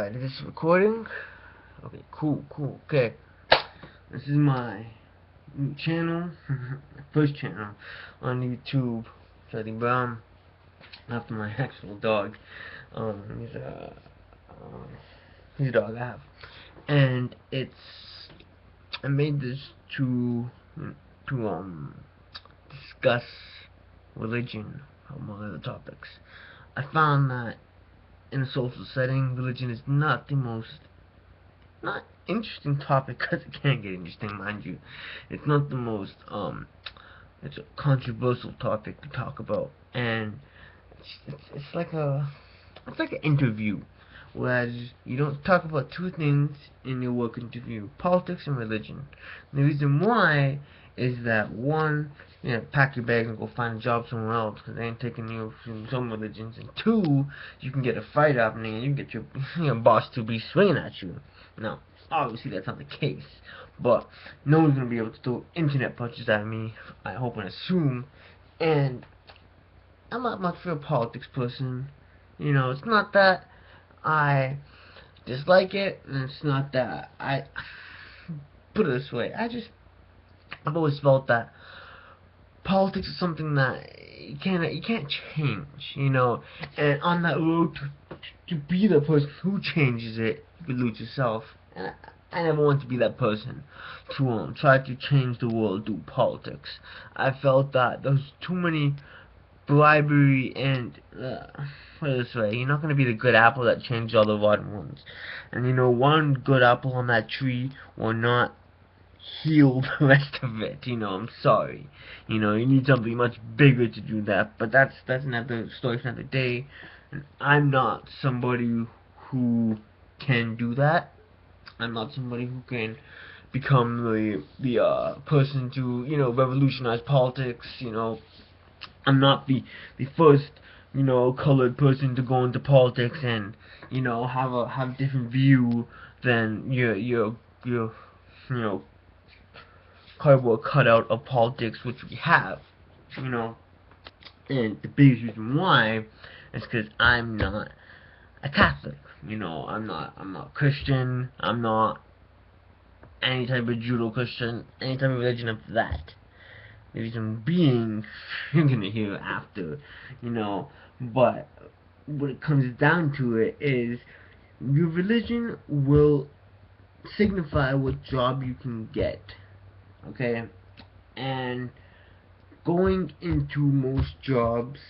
Alright, is this recording? Okay, cool. Okay, this is my new channel, first channel on YouTube, Charlie Brown, after my actual dog. He's a dog I have, and I made this to discuss religion among other topics. I found that in a social setting, religion is not the most not interesting topic, because it can get interesting, mind you. It's not the most it's a controversial topic to talk about, and it's like an interview, whereas you don't talk about two things in your work interview: politics and religion. And the reason why is that, one, pack your bags and go find a job somewhere else, because they ain't taking you from some religions, and two, you can get a fight happening and you can get your boss to be swinging at you. Now, obviously that's not the case, but no one's gonna be able to throw internet punches at me, I hope and assume. And I'm not much for a politics person. It's not that I dislike it, and it's not that I put it this way. I've always felt that politics is something that you can't change, and on that road to be the person who changes it, you lose yourself. And I never want to be that person to try to change the world through politics. I felt that there's too many bribery and put it this way, you're not going to be the good apple that changes all the rotten ones. And one good apple on that tree will not heal the rest of it. I'm sorry. You need something much bigger to do that. But that's another story for another day. And I'm not somebody who can do that. I'm not somebody who can become the person to revolutionize politics. I'm not the first colored person to go into politics and have a different view than your cardboard cutout of politics, which we have. And the biggest reason why is because I'm not a Catholic. I'm not Christian. I'm not any type of Judo-Christian, any type of religion of that. The reason being, you're gonna hear after, but what it comes down to it is, your religion will signify what job you can get, okay? And going into most jobs,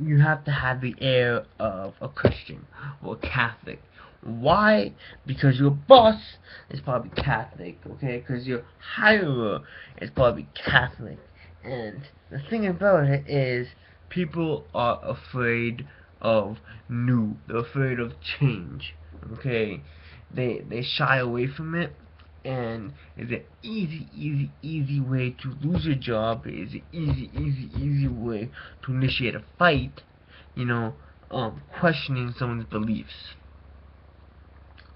you have to have the air of a Christian or a Catholic. Why? Because your boss is probably Catholic, okay? Because your hirer is probably Catholic. And the thing about it is, people are afraid of new. They're afraid of change, okay? They shy away from it. And it's an easy way to lose your job. It's an easy way to initiate a fight, questioning someone's beliefs.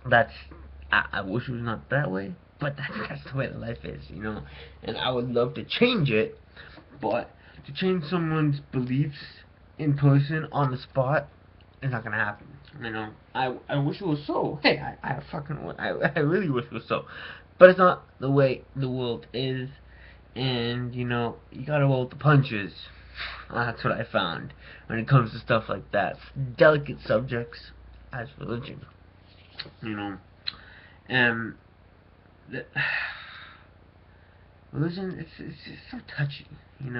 I wish it was not that way, but that's the way life is, and I would love to change it, but to change someone's beliefs in person, on the spot, is not gonna happen. I wish it was so. Hey, I really wish it was so, but it's not the way the world is. And you gotta roll with the punches. That's what I found when it comes to stuff like that, delicate subjects as religion. And the, religion, it's just so touchy, and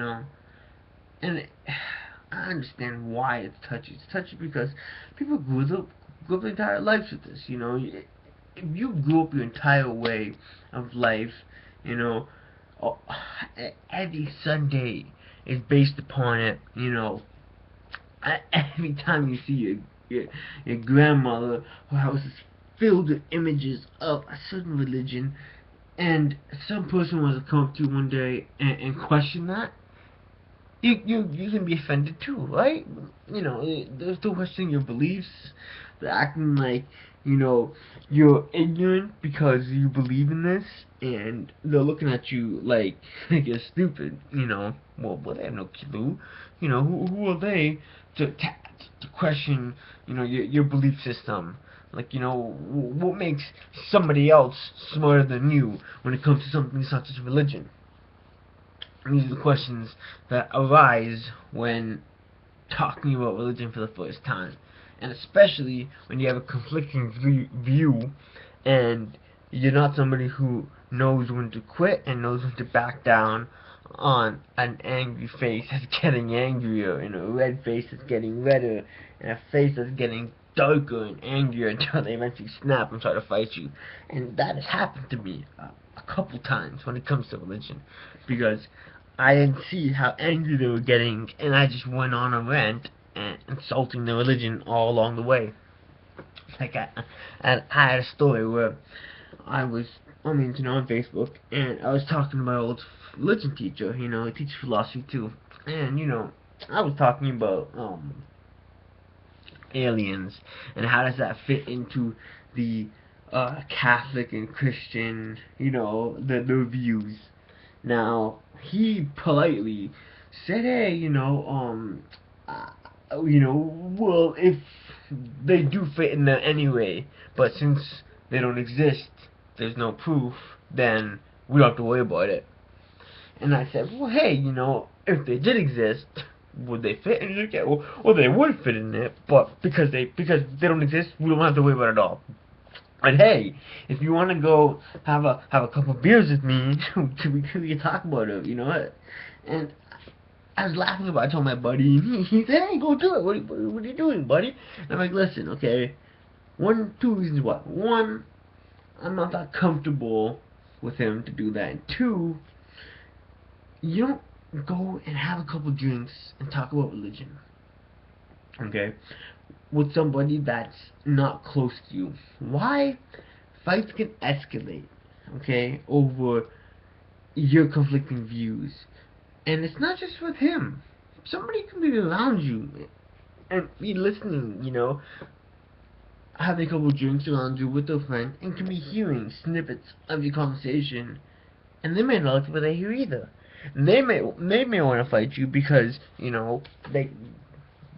I understand why it's touchy. It's touchy because people grew up their entire lives with this. If you grew up your entire way of life, oh, every Sunday is based upon it. Every time you see your grandmother, her house is filled with images of a certain religion, and some person was to come up to you one day and question that, you can be offended too, right? They're still questioning your beliefs. They're acting like, you're ignorant because you believe in this, and they're looking at you like you're stupid. Well, they have no clue. Who are they to question, your belief system? Like, you know, what makes somebody else smarter than you when it comes to something such as religion? And these are the questions that arise when talking about religion for the first time. And especially when you have a conflicting view and you're not somebody who knows when to quit and knows when to back down on an angry face that's getting angrier, and a red face that's getting redder, and a face that's getting darker and angrier until they eventually snap and try to fight you. And that has happened to me a couple times when it comes to religion, because I didn't see how angry they were getting, and I just went on a rant and insulting the religion all along the way. Like I had a story where I was on the internet on Facebook, and I was talking to my old religion teacher. You know, he teaches philosophy too, and you know, I was talking about aliens and how does that fit into the Catholic and Christian, you know, their views. Now he politely said, "Hey, well, if they do fit in there anyway, but since they don't exist, there's no proof, then we don't have to worry about it." And I said, "Well, hey, you know, if they did exist, would they fit?" And he's like, "Yeah, well, they would fit in it, but because they don't exist, we don't have to worry about it at all. And hey, if you want to go have a couple beers with me, we can talk about it, you know." And I was laughing about it. I told my buddy, and he said, "Hey, go do it. What are you doing, buddy?" And I'm like, "Listen, okay, two reasons why. One, I'm not that comfortable with him to do that. And two, you don't go and have a couple drinks and talk about religion, okay, with somebody that's not close to you. Why? Fights can escalate, okay, over your conflicting views. And it's not just with him. Somebody can be around you and be listening, you know, having a couple drinks around you with their friend, and can be hearing snippets of your conversation, and they may not like what they hear either. They may want to fight you because, you know,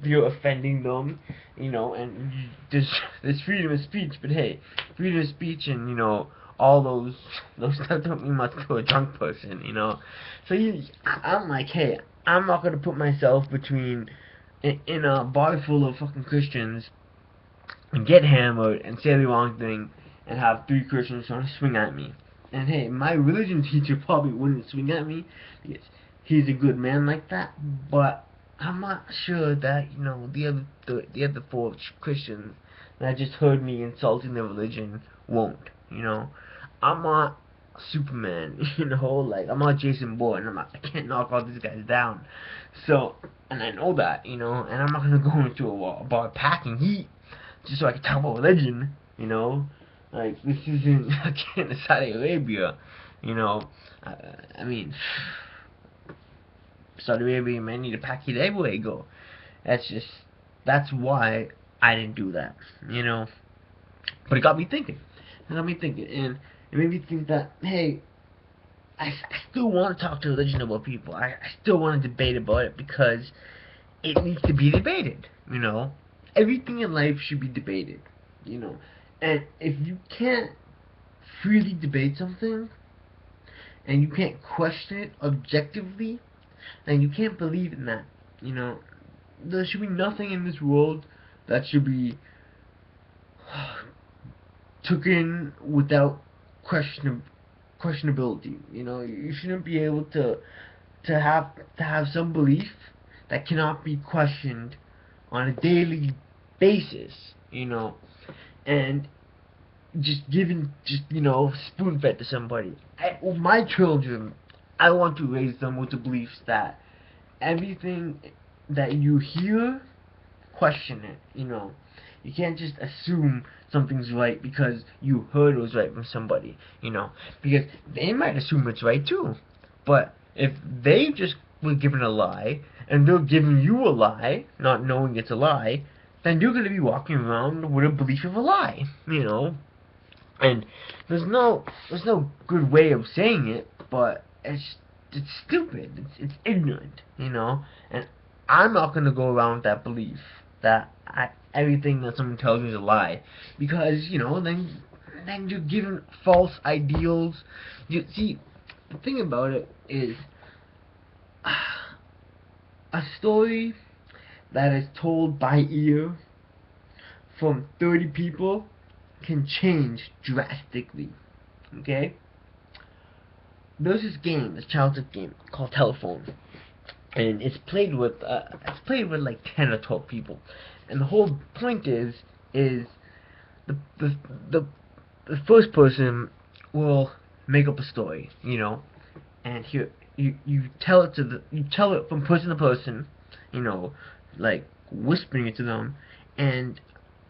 you're offending them, you know, and there's freedom of speech. But hey, freedom of speech and, you know, all those stuff don't mean much to a drunk person, you know. So I'm like, hey, I'm not gonna put myself between in a bar full of fucking Christians and get hammered and say the wrong thing and have three Christians trying to swing at me. And hey, my religion teacher probably wouldn't swing at me because he's a good man like that, but I'm not sure that, you know, the other four Christians that just heard me insulting their religion won't, you know. I'm not Superman, you know, like I'm not Jason Bourne. I can't knock all these guys down. So, and I know that, you know, and I'm not gonna go into a bar packing heat just so I can talk about religion, you know. Like, this isn't, again, Saudi Arabia, you know. I mean, Saudi Arabia may need a package everywhere you go. That's why I didn't do that, you know. But it got me thinking. And it made me think that, hey, I still want to talk to religion about people. I still want to debate about it because it needs to be debated, you know. Everything in life should be debated, you know. And if you can't freely debate something, and you can't question it objectively, then you can't believe in that, you know. There should be nothing in this world that should be taken without questionability. You know, you shouldn't be able to have some belief that cannot be questioned on a daily basis, you know, and just you know, spoon fed to somebody. With my children, I want to raise them with the beliefs that everything that you hear, question it, you know. You can't just assume something's right because you heard it was right from somebody, you know, because they might assume it's right too. But if they just were given a lie and they're giving you a lie, not knowing it's a lie, then you're going to be walking around with a belief of a lie, you know. And there's no good way of saying it, but it's stupid. It's ignorant, you know. And I'm not going to go around with that belief. that everything that someone tells you is a lie, because then you're given false ideals. You see, the thing about it is, a story that is told by ear from 30 people can change drastically. Okay? There's this game, this childhood game called Telephone, and it's played with like 10 or 12 people, and the whole point is the the the, the first person will make up a story, and here you tell it from person to person, like whispering it to them, and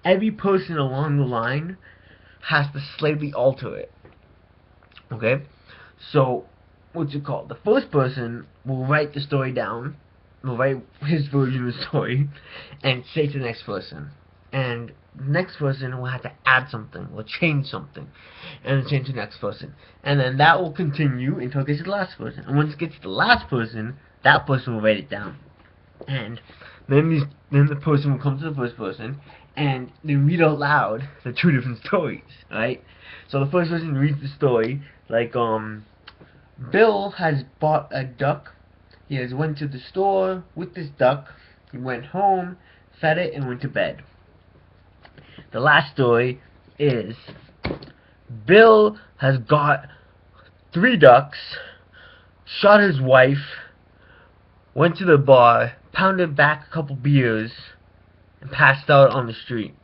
every person along the line has to slightly alter it. Okay? So, what's it called? The first person will write the story down, will write his version of the story, and say it to the next person. And the next person will have to add something, or change something, and then change to the next person. And then that will continue until it gets to the last person. And once it gets to the last person, that person will write it down. And then the person will come to the first person, and they read out loud the two different stories, right? So the first person reads the story, like, Bill has bought a duck. He has went to the store with this duck. He went home, fed it, and went to bed. The last story is, Bill has got 3 ducks, shot his wife, went to the bar, pounded back a couple beers, and passed out on the street.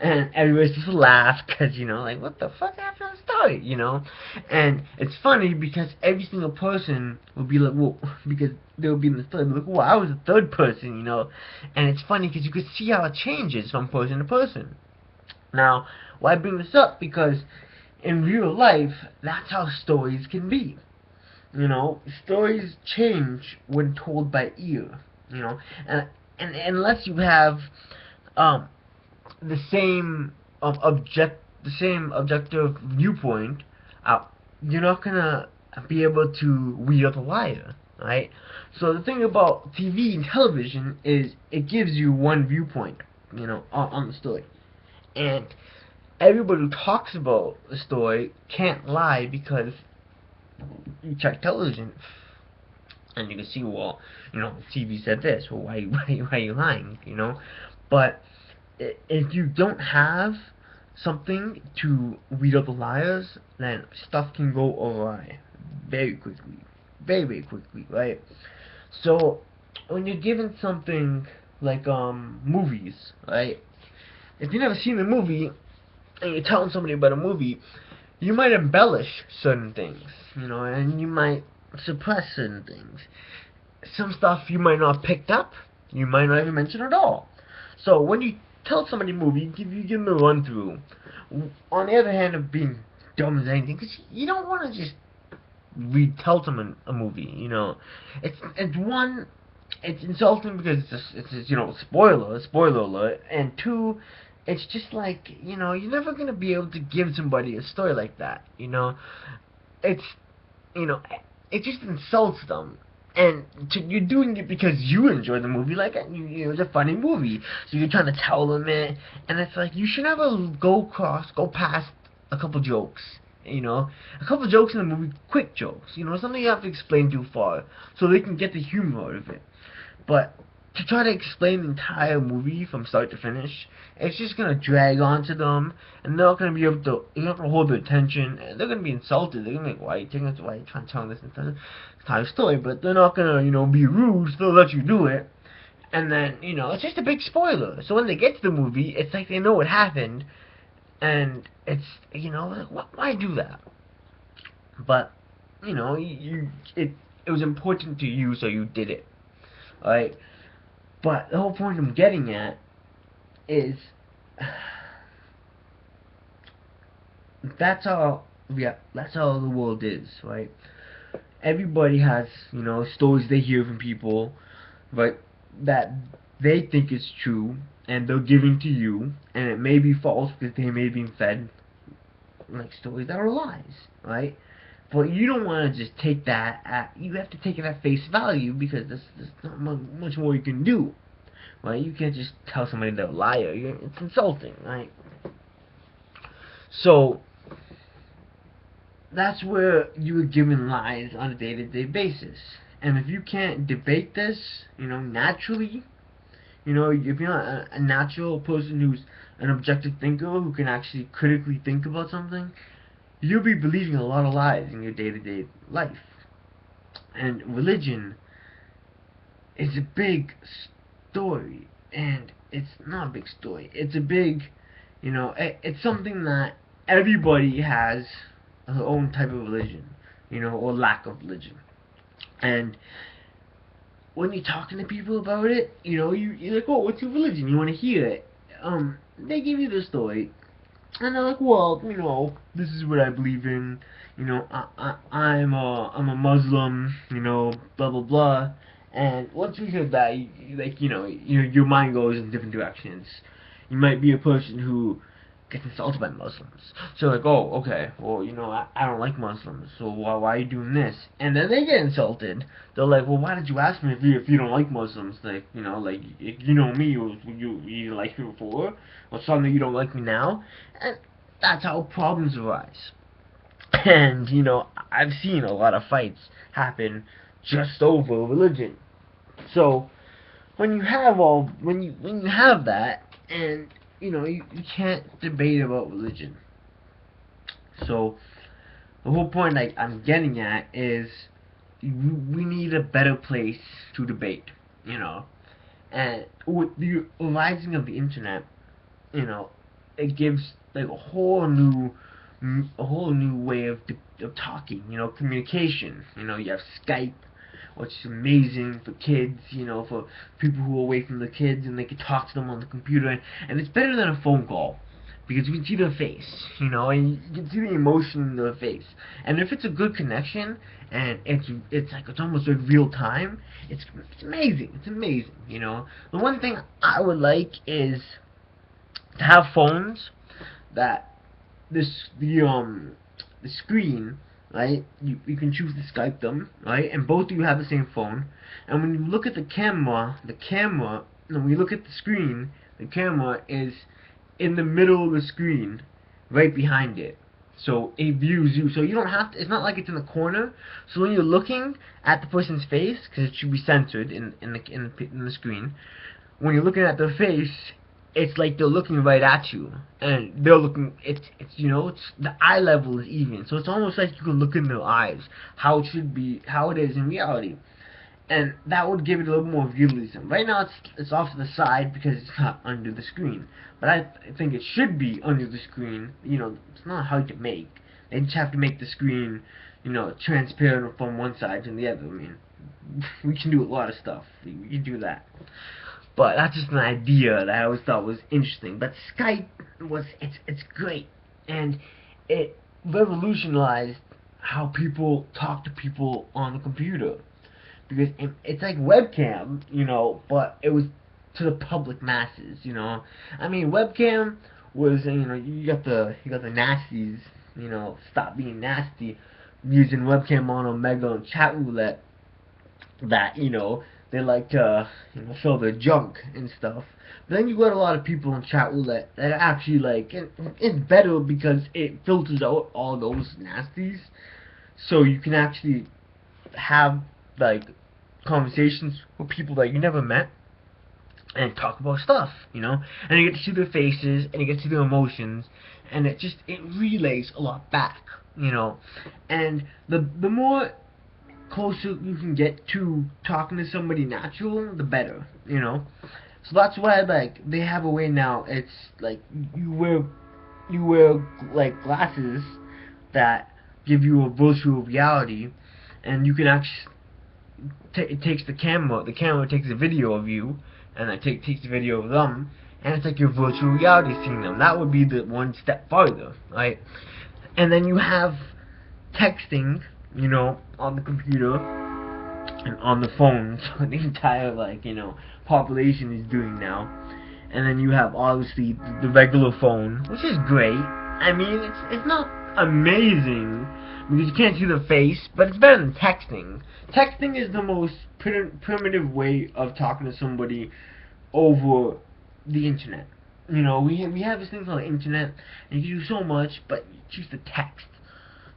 And everybody's supposed to laugh because, like, what the fuck happened to the story, And it's funny because every single person will be like, well, because they'll be in the story, like, well, I was the third person, And it's funny because you can see how it changes from person to person. Now, why bring this up? Because in real life, that's how stories can be. Stories change when told by ear, and unless you have the same objective viewpoint, you're not gonna be able to weed out the liar, right? So the thing about TV and television is it gives you one viewpoint, on the story, and everybody who talks about the story can't lie because you check television and you can see, well, TV said this. Well, why are you lying? But if you don't have something to weed out the liars, then stuff can go awry very quickly, very, very quickly, right? So when you're given something like movies, right? If you've never seen a movie and you're telling somebody about a movie, you might embellish certain things, and you might suppress certain things. Some stuff you might not have picked up, you might not even mention at all. So when you tell somebody a movie, you give them a run through. On the other hand of being dumb as anything, because you don't want to just retell them a movie, It's insulting because it's spoiler alert, and 2, it's just like, you're never gonna be able to give somebody a story like that, It's, it just insults them, and you're doing it because you enjoy the movie, like, it's a funny movie, so you're trying to tell them it, and it's like, you should never go past a couple jokes, a couple jokes in the movie, quick jokes, something you have to explain too far, so they can get the humor out of it. But to try to explain the entire movie from start to finish, it's just gonna drag on to them, and they're not gonna be able to. You're not gonna hold their attention, and they're gonna be insulted. They're gonna be like, "Why are you taking this? Why are you trying to tell this entire story?" But they're not gonna, be rude. So they'll let you do it, and then, it's just a big spoiler. So when they get to the movie, it's like they know what happened, and it's, why do that? But it was important to you, so you did it. Right? But the whole point I'm getting at is that's how the world is, right? Everybody has, stories they hear from people, right, that they think is true, and they're giving to you, and it may be false because they may be fed like stories that are lies, right? But you don't want to just take that you have to take it at face value because there's not much more you can do. right? You can't just tell somebody they're a liar. It's insulting, right? So that's where you are given lies on a day-to-day basis. And if you can't debate this, naturally, if you're not a natural person who's an objective thinker who can actually critically think about something, you'll be believing a lot of lies in your day-to-day life. And religion is a big story, and it's not a big story. It's a big, it's something that everybody has their own type of religion, or lack of religion. And when you're talking to people about it, you're like, oh, what's your religion? You want to hear it. They give you the story, and they're like, well, this is what I believe in. I'm a Muslim. Blah blah blah. And once you hear that, your mind goes in different directions. You might be a person who gets insulted by Muslims. So like, oh, okay, well, I don't like Muslims, so why are you doing this? And then they get insulted. They're like, well, why did you ask me if you don't like Muslims? Like, you know me, you didn't like me before, or suddenly you don't like me now, and that's how problems arise. And I've seen a lot of fights happen just over religion. So when you have that, and you can't debate about religion. So the whole point I'm getting at is we need a better place to debate, and with the rising of the internet, it gives like a whole new way of talking, communication. You have Skype, which is amazing for kids, for people who are away from the kids, and they can talk to them on the computer, and it's better than a phone call, because you can see their face, and you can see the emotion in their face. And if it's a good connection, and it's almost like real time, it's amazing. It's amazing, The one thing I would like is to have phones that the screen, right? You can choose to Skype them, right? And both of you have the same phone. And when you look at the camera, when you look at the screen, the camera is in the middle of the screen, right behind it. So it views you. So you don't have to, it's not like it's in the corner. So when you're looking at the person's face, because it should be censored in the screen, when you're looking at their face, it's like they're looking right at you, and they're looking. It's the eye level is even, so it's almost like you can look in their eyes, how it should be, how it is in reality, and that would give it a little more realism. Right now, it's off to the side because it's not under the screen, but I think it should be under the screen. It's not hard to make. They just have to make the screen, transparent from one side to the other. I mean, we can do a lot of stuff. We can do that. But that's just an idea that I always thought was interesting. But Skype it's great, and it revolutionized how people talk to people on the computer, because it's like webcam, but it was to the public masses. I mean, webcam was you got the nasties, stop being nasty, using webcam on Omega and chat roulette, that they like to show their junk and stuff. But then you got a lot of people in chat roulette that actually it's better because it filters out all those nasties, so you can actually have conversations with people that you never met and talk about stuff, and you get to see their faces and you get to see their emotions, and it relays a lot back, and the more closer you can get to talking to somebody natural, the better, So that's why they have a way now. It's like you wear glasses that give you a virtual reality, and you can actually it takes the camera takes a video of you, and it takes a video of them, and it's like your virtual reality seeing them. That would be the one step farther, right? And then you have texting, on the computer and on the phones, the entire population is doing now. And then you have obviously the regular phone, which is great. I mean, it's not amazing because you can't see the face, but it's better than texting. Texting is the most primitive way of talking to somebody over the internet. You know, we have this thing called the internet, and you can do so much, but you choose to text.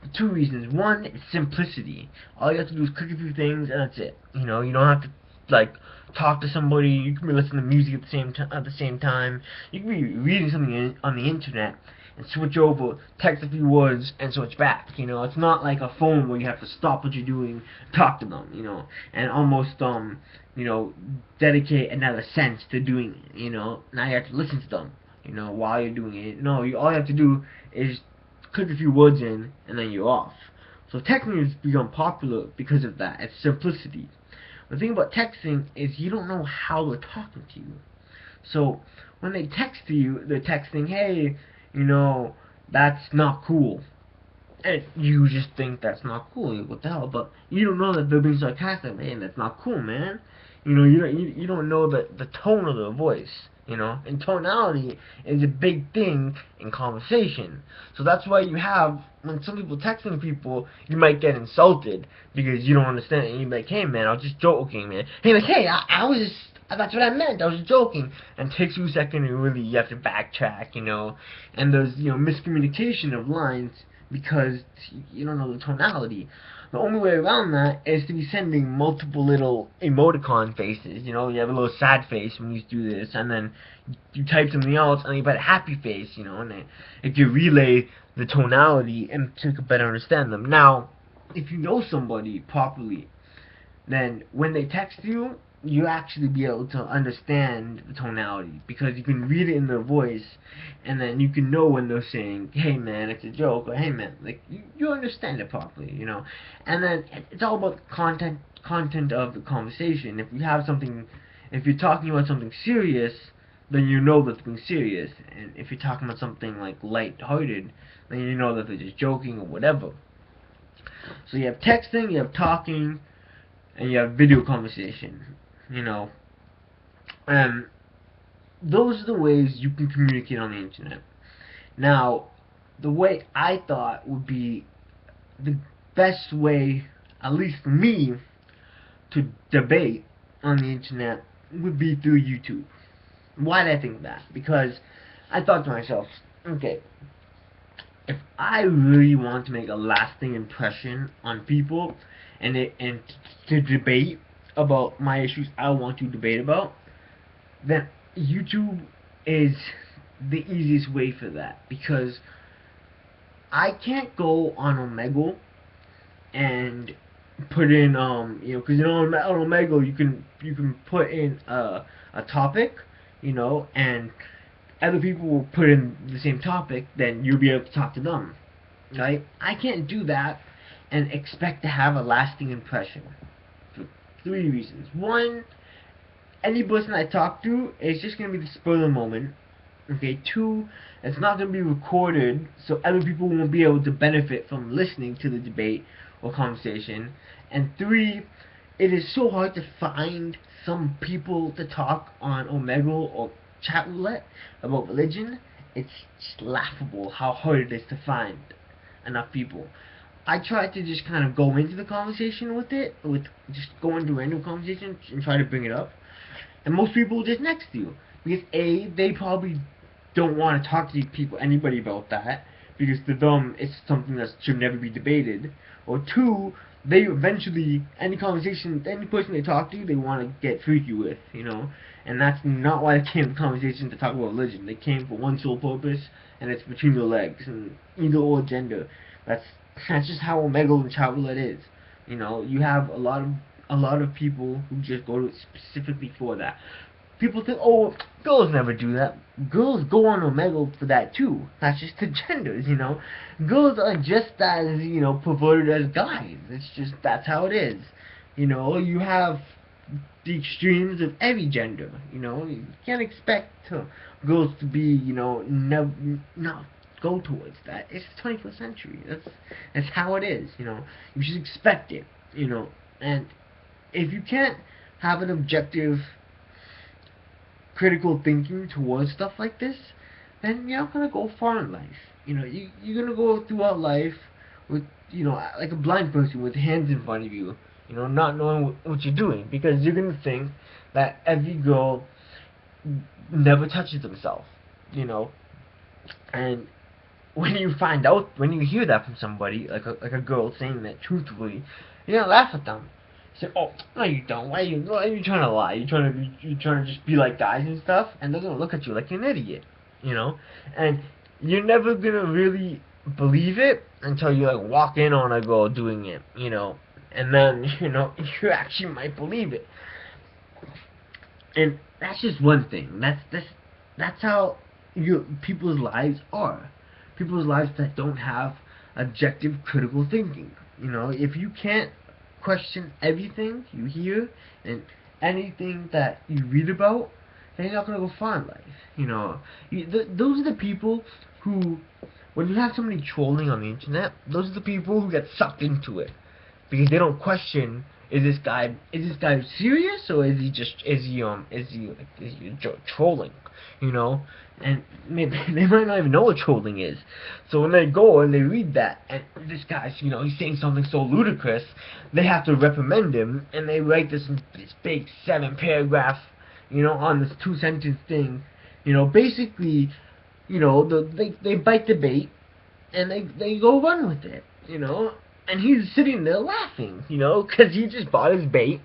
For two reasons. One, it's simplicity. All you have to do is click a few things, and that's it. You know, you don't have to like talk to somebody. You can be listening to music at the same time. You can be reading something on the internet and switch over, text a few words, and switch back. You know, it's not like a phone where you have to stop what you're doing, talk to them. You know, and almost you know, dedicate another sense to doing it. You know, now you have to listen to them. You know, while you're doing it. No, all you have to do is click a few words in, and then you're off. So texting has become popular because of that. It's simplicity. The thing about texting is you don't know how they're talking to you. So when they text to you, they're texting, hey, you know, that's not cool. And you just think that's not cool. What the hell? But you don't know that they're being sarcastic. Man, that's not cool, man. You know, you don't know the tone of their voice. You know, and tonality is a big thing in conversation. So that's why you have, when some people texting people, you might get insulted because you don't understand it. And you're like, hey man, I was just joking, man. Hey, like, hey, I was just, that's what I meant. I was just joking. And it takes you a second and really you have to backtrack, you know. And there's, you know, miscommunication of lines because you don't know the tonality. The only way around that is to be sending multiple little emoticon faces. You know, you have a little sad face when you do this, and then you type something else, and you put a happy face. You know, and if you relay the tonality, and so you can better understand them. Now, if you know somebody properly, then when they text you, you actually be able to understand the tonality because you can read it in their voice, and then you can know when they're saying, hey man, it's a joke, or hey man, like you understand it properly, you know. And then it's all about the content of the conversation. If you have something, if you're talking about something serious, then you know that's being serious, and if you're talking about something like light-hearted, then you know that they're just joking or whatever. So you have texting, you have talking, and you have video conversation. You know, and those are the ways you can communicate on the internet. Now, the way I thought would be the best way, at least for me, to debate on the internet would be through YouTube. Why did I think that? Because I thought to myself, okay, if I really want to make a lasting impression on people and to debate about my issues I want to debate about, then YouTube is the easiest way for that, because I can't go on Omegle and put in you know, because you know on Omegle you can put in a topic, you know, and other people will put in the same topic, then you'll be able to talk to them, right? I can't do that and expect to have a lasting impression. Three reasons. One, any person I talk to is just going to be the spur of the moment. Okay. Two, it's not going to be recorded, so other people won't be able to benefit from listening to the debate or conversation. And three, it is so hard to find some people to talk on Omegle or Chat Roulette about religion. It's just laughable how hard it is to find enough people. I try to just kind of go into the conversation with just go into random conversations and try to bring it up. And most people are just next to you. Because A, they probably don't want to talk to anybody about that, because to them it's something that should never be debated. Or two, they eventually, any person they talk to, they want to get freaky with, you know. And that's not why they came to conversation to talk about religion. They came for one sole purpose, and it's between their legs, and either or gender. That's just how Omegle and Chat Roulette is. You know, you have a lot of people who just go to it specifically for that. People think, oh, girls never do that. Girls go on Omegle for that too. That's just the genders, you know. Girls are just as, you know, perverted as guys. It's just, that's how it is. You know, you have the extremes of every gender. You know, you can't expect girls to be, you know, not go towards that. It's the 21st century. That's how it is. You know, you should expect it. You know, and if you can't have an objective, critical thinking towards stuff like this, then you're not gonna go far in life. You know, you're gonna go throughout life with, you know, like a blind person with hands in front of you. You know, not knowing what you're doing, because you're gonna think that every girl never touches themselves, you know. And when you find out, when you hear that from somebody, like a girl saying that truthfully, you're gonna laugh at them. You say, "Oh, no, you don't. Why are you trying to lie? You trying to just be like guys and stuff?" And they're gonna look at you like you're an idiot, you know. And you're never gonna really believe it until you like walk in on a girl doing it, you know. And then you actually might believe it. And that's just one thing. That's how people's lives are. People's lives that don't have objective critical thinking. You know, if you can't question everything you hear and anything that you read about, then you're not gonna go far in life. You know, those are the people who, when you have somebody trolling on the internet, those are the people who get sucked into it because they don't question, is this guy serious, or is he trolling, you know? And maybe they might not even know what trolling is. So when they go and they read that, and this guy's, he's saying something so ludicrous, they have to reprimand him, and they write this big 7-paragraph, on this 2-sentence thing, basically, they bite the bait and they go run with it, and he's sitting there laughing, because he just bought his bait,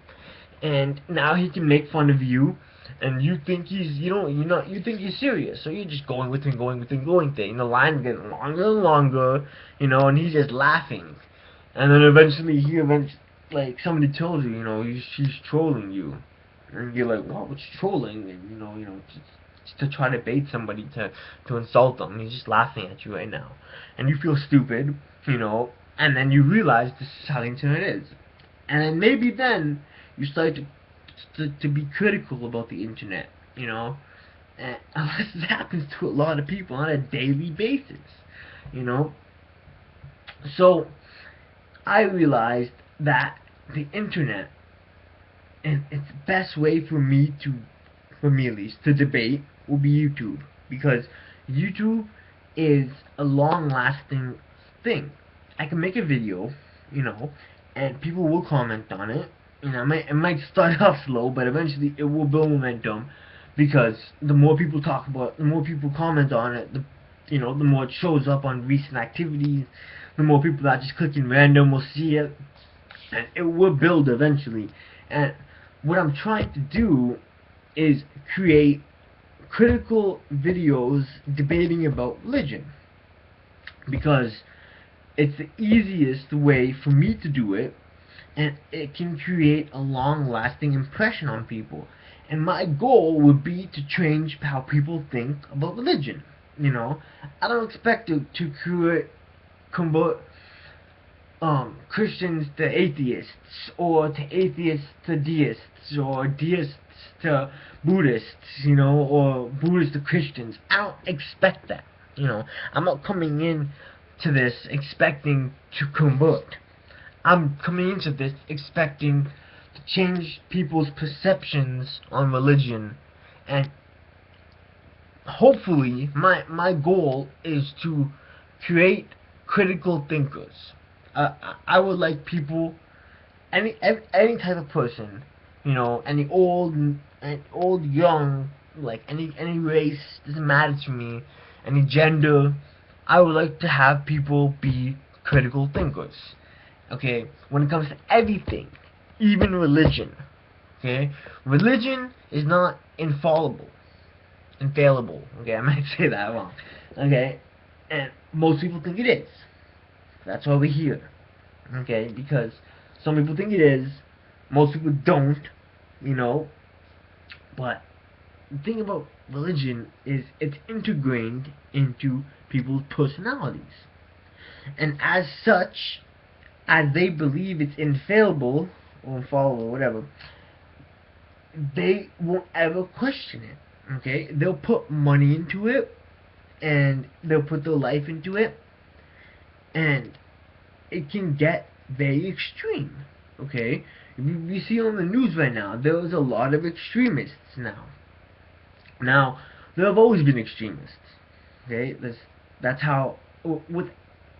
and now he can make fun of you, and you think you think he's serious, so you're just going with him, and the line's getting longer and longer, and he's just laughing, and then eventually like somebody tells you, she's trolling you, and you're like, well, what's trolling? And just to try to bait somebody to insult them. He's just laughing at you right now, and you feel stupid, and then you realize this is how the internet is, and then maybe then you start to be critical about the internet, and unless it happens to a lot of people on a daily basis, So I realized that the internet, and its best way for me at least, to debate will be YouTube, because YouTube is a long-lasting thing. I can make a video, and people will comment on it. It might start off slow, but eventually it will build momentum, because the more people talk about it, the more people comment on it, the more it shows up on recent activities, the more people that just clicking random will see it, and it will build eventually. And what I'm trying to do is create critical videos debating about religion, because it's the easiest way for me to do it, and it can create a long-lasting impression on people. And my goal would be to change how people think about religion. I don't expect to convert Christians to atheists, or to atheists to deists, or deists to Buddhists, or Buddhists to Christians. I don't expect that. I'm not coming in to this expecting to convert. I'm coming into this expecting to change people's perceptions on religion, and hopefully my goal is to create critical thinkers. I would like people, any type of person, any old, young, like any race, doesn't matter to me, any gender. I would like to have people be critical thinkers. Okay, when it comes to everything, even religion. Okay, religion is not infallible. Okay, I might say that wrong. Okay, and most people think it is. That's why we're here. Okay, because some people think it is, most people don't, but the thing about religion is it's integrated into people's personalities. And as such, as they believe it's infallible, or infallible, whatever, they won't ever question it. Okay? They'll put money into it, and they'll put their life into it, and it can get very extreme. Okay? We see on the news right now, there's a lot of extremists now. Now, there have always been extremists. Okay? That's how, with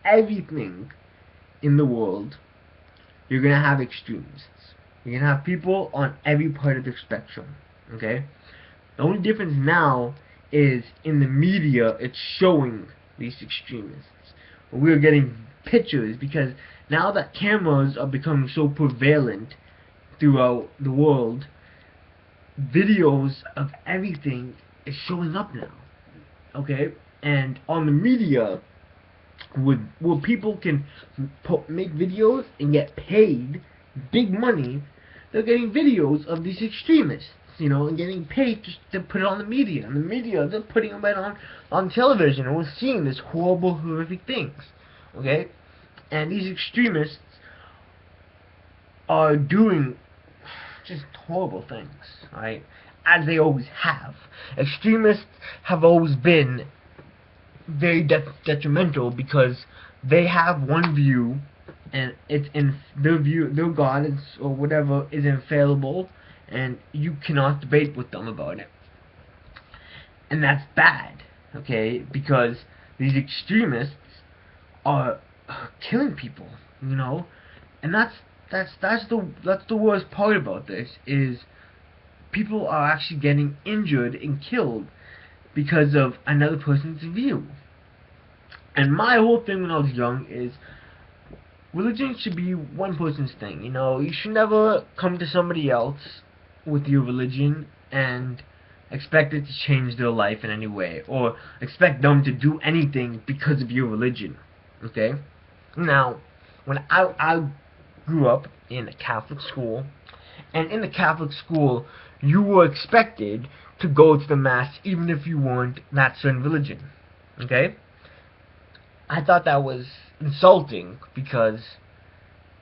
everything in the world, you're gonna have extremists. You're gonna have people on every part of the spectrum. Okay? The only difference now is in the media, it's showing these extremists. We're getting pictures because now that cameras are becoming so prevalent throughout the world, videos of everything is showing up now. Okay? And on the media, where people can make videos and get paid big money, they're getting videos of these extremists, and getting paid just to put it on the media. And the media, they're putting them right on television, and we're seeing this horrible, horrific things. Okay? And these extremists are doing just horrible things, right? As they always have. Extremists have always been very detrimental because they have one view, and it's in their view, their God or whatever is infallible, and you cannot debate with them about it. And that's bad, okay? Because these extremists are killing people, and that's the worst part about this is people are actually getting injured and killed because of another person's view. And my whole thing when I was young is religion should be one person's thing. You should never come to somebody else with your religion and expect it to change their life in any way, or expect them to do anything because of your religion. Okay? Now, when I grew up in a Catholic school, and in the Catholic school, you were expected to go to the Mass even if you weren't that certain religion. Okay? I thought that was insulting because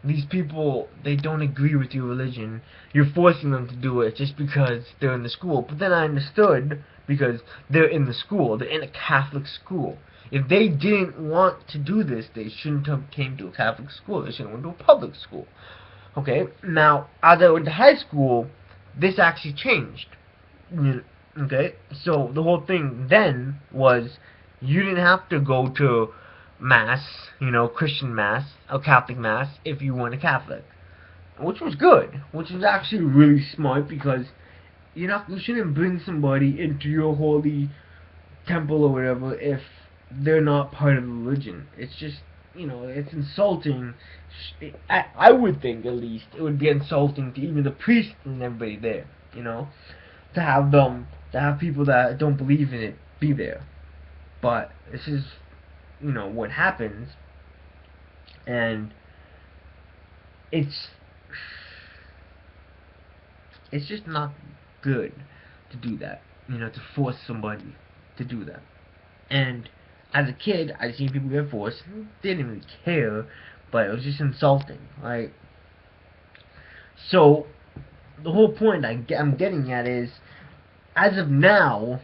these people, they don't agree with your religion. You're forcing them to do it just because they're in the school. But then I understood, because they're in the school, they're in a Catholic school. If they didn't want to do this, they shouldn't have came to a Catholic school. They should have went to a public school. Okay? Now, as I went to high school, this actually changed. Okay? So, the whole thing then was, you didn't have to go to Mass, Christian Mass, or Catholic Mass, if you weren't a Catholic. Which was good. Which was actually really smart, because you shouldn't bring somebody into your holy temple or whatever if they're not part of the religion. It's just, it's insulting. I would think, at least, it would be insulting to even the priest and everybody there, to have people that don't believe in it be there. But this is, what happens, and it's just not good to do that, to force somebody to do that. And as a kid, I seen people get forced, didn't really care, but it was just insulting, right? So, the whole point I'm getting at is, as of now,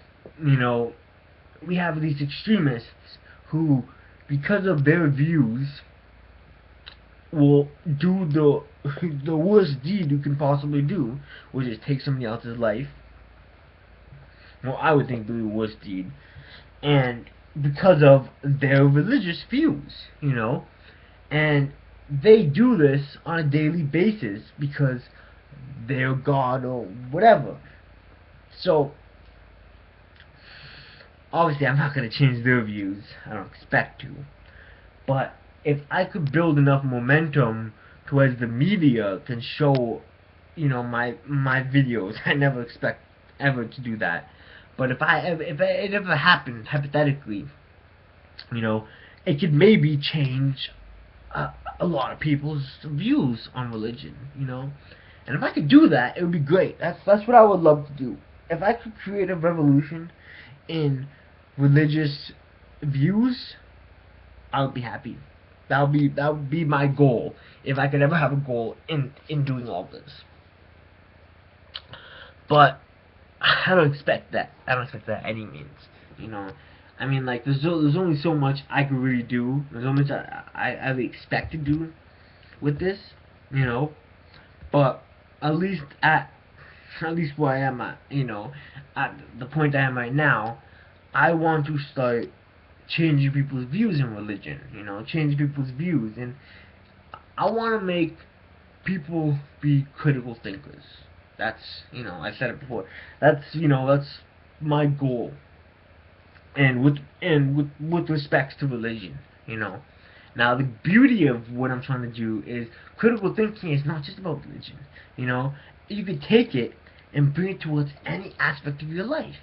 we have these extremists who, because of their views, will do the worst deed you can possibly do, which is take somebody else's life. Well, I would think the worst deed. And because of their religious views, and they do this on a daily basis because they're God or whatever. So, obviously I'm not going to change their views. I don't expect to. But if I could build enough momentum towards the media can show, my videos, I never expect ever to do that. But if it ever happened, hypothetically, it could maybe change a lot of people's views on religion, And if I could do that, it would be great. That's what I would love to do. If I could create a revolution in religious views, I would be happy. That would be my goal, if I could ever have a goal in doing all this. But I don't expect that. I don't expect that any means. I mean, like, there's only so much I could really do. There's so much I really expect to do with this, But at least where I am at, at the point I am right now, I want to start changing people's views in religion, changing people's views, and I want to make people be critical thinkers, That's, I said it before. That's my goal. And with respects to religion, you know. Now the beauty of what I'm trying to do is critical thinking is not just about religion. You know, you could take it and bring it towards any aspect of your life,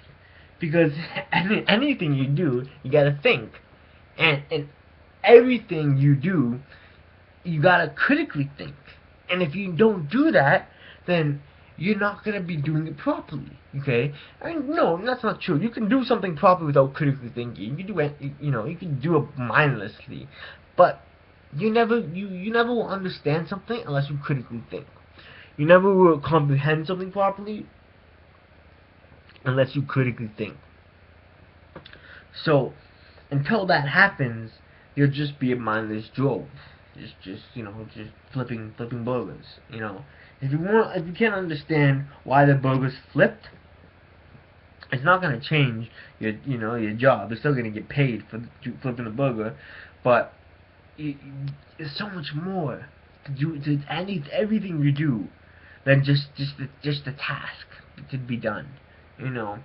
because anything you do, you gotta think, and everything you do, you gotta critically think. And if you don't do that, then you're not gonna be doing it properly. Okay? I mean, no, that's not true. You can do something properly without critically thinking. You can do it. You can do it mindlessly, but you never will understand something unless you critically think. You never will comprehend something properly unless you critically think. So, until that happens, you'll just be a mindless Joe, just flipping burgers. If you can't understand why the burgers flipped, it's not gonna change your job. You're still gonna get paid for flipping a burger, but it's so much more to do to everything you do than just the task to be done. You know,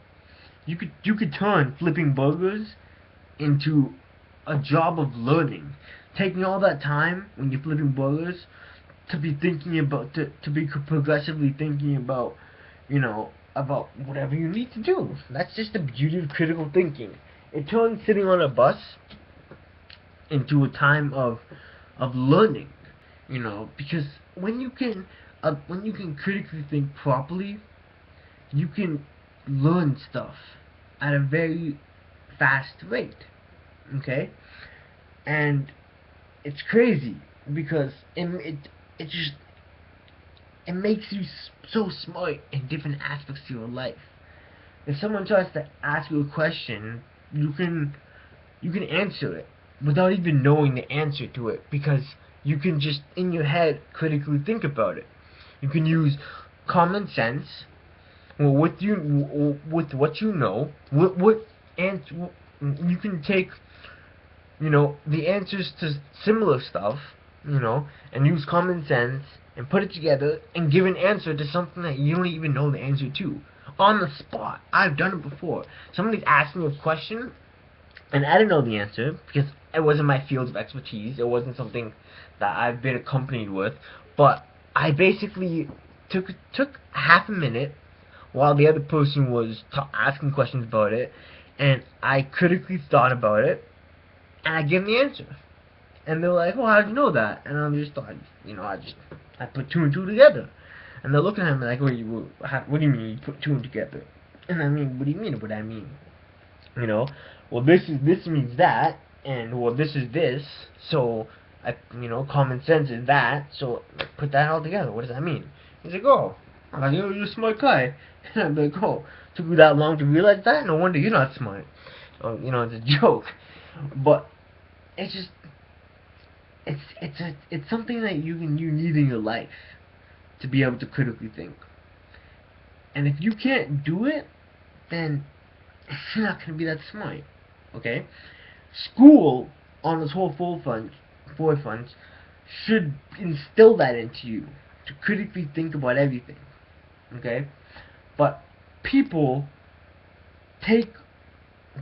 you could turn flipping burgers into a job of learning, taking all that time when you're flipping burgers to be thinking about to be progressively thinking about about whatever you need to do. That's just the beauty of critical thinking. It turns sitting on a bus into a time of learning, because when you can critically think properly, you can learn stuff at a very fast rate. Okay, and it's crazy because it just it makes you so smart in different aspects of your life. If someone tries to ask you a question, you can answer it without even knowing the answer to it, because you can just in your head critically think about it. You can use common sense, well, with what you know, what answer you can take, the answers to similar stuff, and use common sense and put it together and give an answer to something that you don't even know the answer to on the spot. I've done it before. Somebody's asking me a question and I didn't know the answer because it wasn't my field of expertise. It wasn't something that I've been accompanied with. But I basically took half a minute while the other person was asking questions about it, and I critically thought about it, and I gave them the answer. And they're like, "Well, how did you know that?" And I'm just thought, I put two and two together. And they're looking at me like, "What do you mean you put two and together?" And I mean, what do you mean? What I mean? Well, this means that, and well, this is this, so common sense is that, so put that all together. What does that mean? He's like, "Oh, I'm like, you're a smart guy." And I'm like, "Oh, took you that long to realize that? No wonder you're not smart." Oh, it's a joke, but it's just it's something that you need in your life to be able to critically think. And if you can't do it, then you're not going to be that smart. Okay? School, on its whole forefront, should instill that into you to critically think about everything. Okay? But people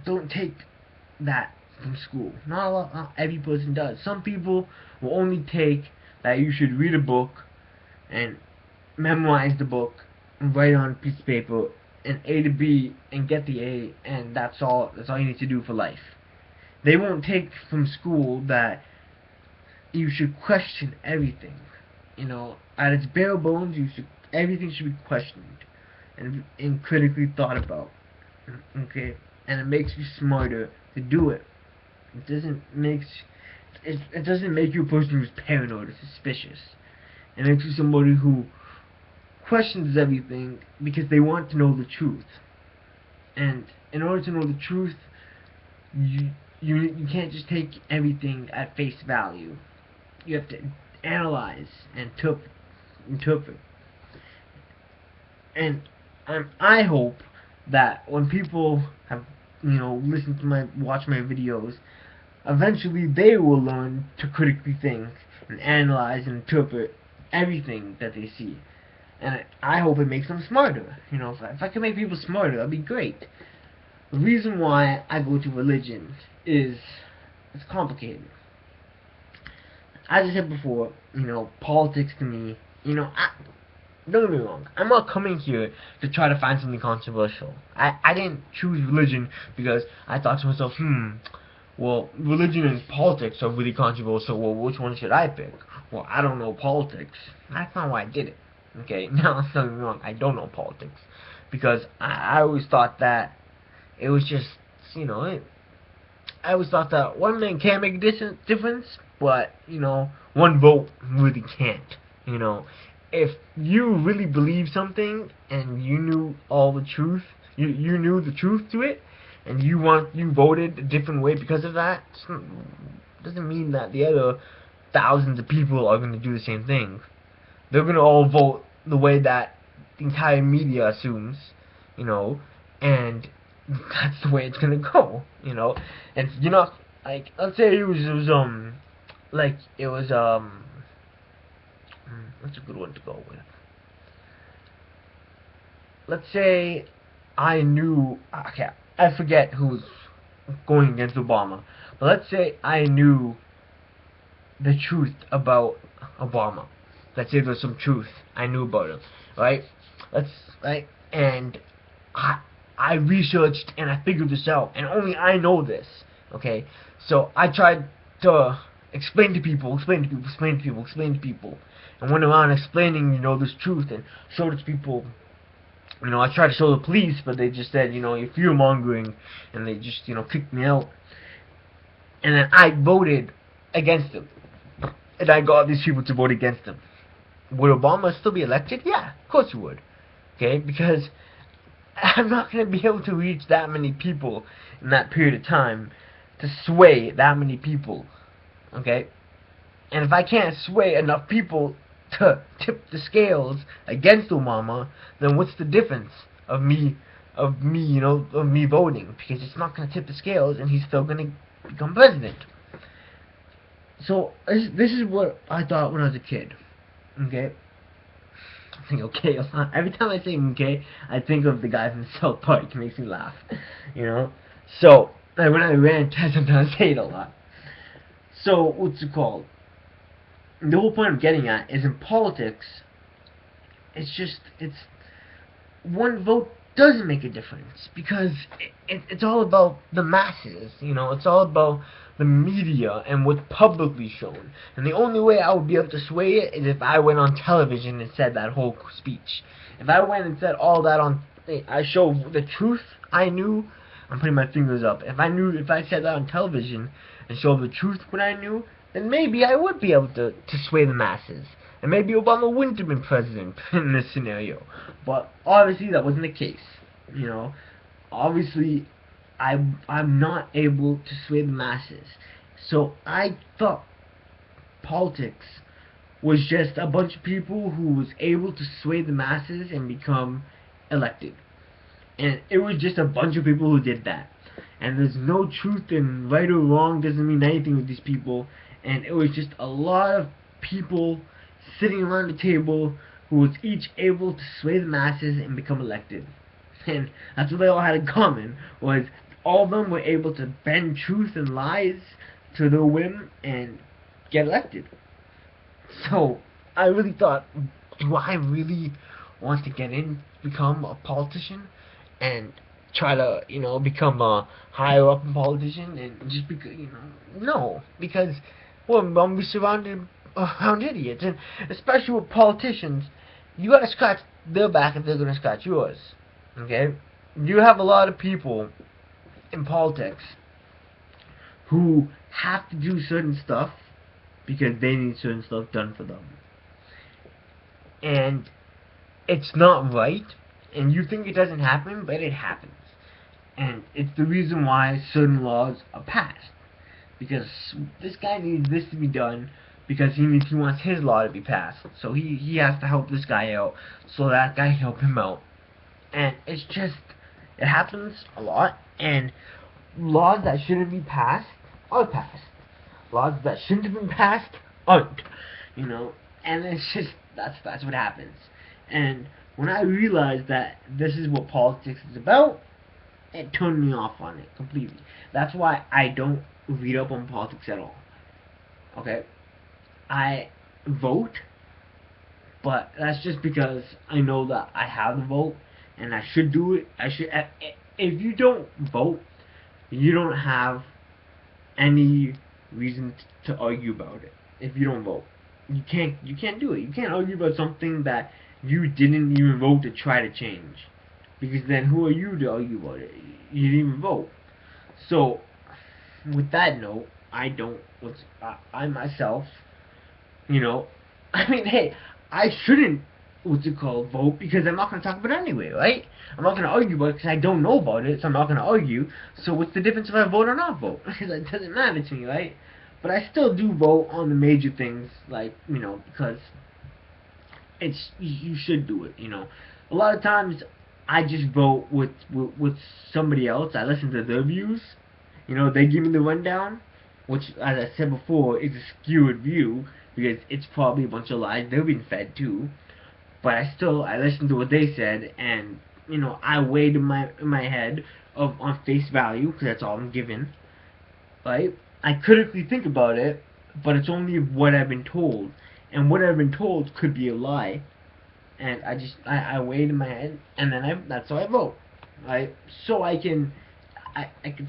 don't take that from school. Not every person does. Some people will only take that you should read a book and memorize the book and write on a piece of paper and A to B and get the A, and that's all you need to do for life. They won't take from school that you should question everything. At its bare bones, everything should be questioned and critically thought about. Okay, and it makes you smarter to do it. It doesn't make you a person who's paranoid or suspicious. It makes you somebody who questions everything because they want to know the truth. And in order to know the truth, you can't just take everything at face value. You have to analyze and interpret. And I hope that when people have listened to watch my videos, eventually they will learn to critically think and analyze and interpret everything that they see. and I hope it makes them smarter. You know, if I can make people smarter, that'd be great. The reason why I go to religion is it's complicated. As I said before, you know, politics to me, you know, don't get me wrong, I'm not coming here to try to find something controversial. I didn't choose religion because I thought to myself, well, religion and politics are really controversial, well, which one should I pick? Well, I don't know politics. That's not why I did it. Okay, now don't get me wrong, I don't know politics. Because I always thought that it was just, you know, I always thought that one man can't make a difference, but, you know, one vote really can't. You know, if you really believe something and you knew all the truth, you knew the truth to it, and you voted a different way because of that, doesn't mean that the other thousands of people are going to do the same thing. They're going to all vote the way that the entire media assumes, you know, and that's the way it's gonna go, you know. And you know, like, let's say it was like it was what's a good one to go with? Let's say I knew, okay, I forget who's going against Obama, but let's say I knew the truth about Obama. Let's say there's some truth I knew about him, right? And I researched and I figured this out, and only I know this, okay? So I tried to explain to people, and went around explaining, you know, this truth, and showed it to people. You know, I tried to show the police, but they just said, you know, you're fear-mongering, and they just, you know, kicked me out. And then I voted against him, and I got these people to vote against him. Would Obama still be elected? Yeah, of course he would. Okay, because I'm not going to be able to reach that many people in that period of time to sway that many people. Okay? And if I can't sway enough people to tip the scales against Obama, then what's the difference of me voting? Because it's not going to tip the scales, and he's still going to become president. So this is what I thought when I was a kid. Okay? I think okay a lot. Every time I say okay, I think of the guy from South Park. It makes me laugh. You know? So, when I rant, I sometimes say it a lot. So, what's it called? The whole point I'm getting at is in politics, it's one vote doesn't make a difference, because it's all about the masses, you know, it's all about the media and what's publicly shown. And the only way I would be able to sway it is if I went on television and said that whole speech. If I went and said all that I showed the truth I knew, I'm putting my fingers up. If I said that on television and showed the truth what I knew, then maybe I would be able to sway the masses. And maybe Obama wouldn't have been president in this scenario. But obviously that wasn't the case. You know, obviously I'm not able to sway the masses. So I thought politics was just a bunch of people who was able to sway the masses and become elected. And it was just a bunch of people who did that. And there's no truth in right or wrong, doesn't mean anything with these people. And it was just a lot of people sitting around the table who was each able to sway the masses and become elected. And that's what they all had in common, was all of them were able to bend truth and lies to their whim and get elected. So I really thought, do I really want to get in, become a politician, and try to, you know, become a higher up politician, and just because, you know, no, because, well, I'm going to be surrounded around idiots, and especially with politicians, you got to scratch their back if they're going to scratch yours. Okay, you have a lot of people in politics who have to do certain stuff because they need certain stuff done for them, and it's not right, and you think it doesn't happen, but it happens. And it's the reason why certain laws are passed, because this guy needs this to be done because he wants his law to be passed, so he has to help this guy out so that guy can help him out. And it's just, it happens a lot, and laws that shouldn't be passed are passed. Laws that shouldn't have been passed aren't, you know, and it's just, that's what happens. And when I realized that this is what politics is about, it turned me off on it completely. That's why I don't read up on politics at all. Okay? I vote, but that's just because I know that I have the vote and I should do it. If you don't vote, you don't have any reason to argue about it. If you don't vote, you can't do it. You can't argue about something that you didn't even vote to try to change, because then who are you to argue about it? You didn't even vote. So with that note, I don't. I myself, you know, I mean, hey, I shouldn't, what's it called, vote, because I'm not going to talk about it anyway, right? I'm not going to argue about it because I don't know about it, so I'm not going to argue. So what's the difference if I vote or not vote? Because it doesn't matter to me, right? But I still do vote on the major things, like, because you should do it. A lot of times, I just vote with somebody else. I listen to their views. They give me the rundown, which, as I said before, is a skewed view because it's probably a bunch of lies they've been fed too. But I listen to what they said, and I weighed in my head on face value because that's all I'm given. Right? I critically think about it, but it's only what I've been told, and what I've been told could be a lie. And I weighed in my head, and then that's how I vote, right? So I can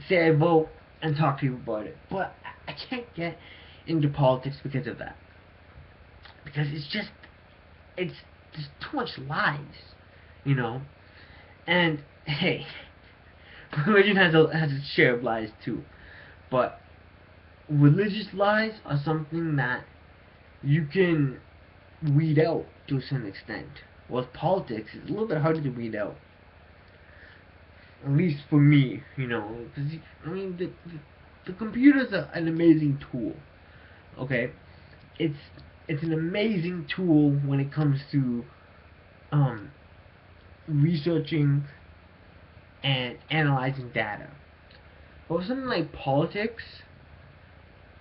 say I vote and talk to people about it, but I can't get into politics because of that, because it's there's too much lies. And hey, religion has its share of lies too, but religious lies are something that you can weed out to a certain extent. With politics, it's a little bit harder to weed out. At least for me, because I mean, the computer's an amazing tool. Okay, it's an amazing tool when it comes to researching and analyzing data. But with something like politics,